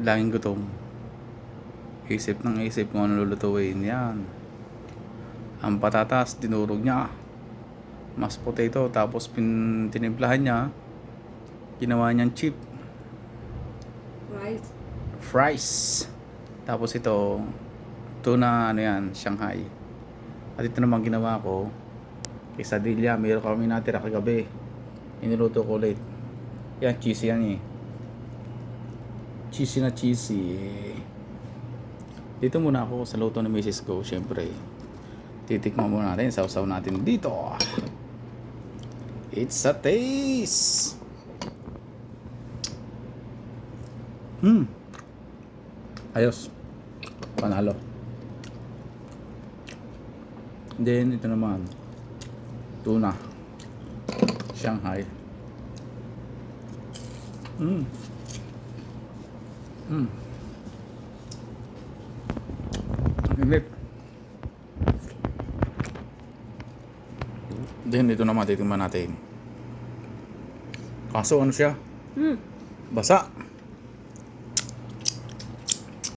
Laging gutom. Isip ng isip kung ano lulutuin. Yan. Ang patatas, dinurog niya. Mashed potato, tapos tinimplahan niya. Ginawa niyang chip. Rice. Fries. Tapos ito, tuna, ano yan, Shanghai. At ito naman ginawa ko, quesadilla. Meron kami natira kagabi. Iniluto ko ulit. Yan, cheesy yan eh. Cheesy na cheesy. Dito muna ako sa luto ni Mrs. Go, syempre. Titikman muna natin, sausaw natin dito. It's a taste. Ayos. Panalo. Then ito naman, tuna Shanghai. Init. Then ito naman titingnan natin. Kaso ano siya? Basa.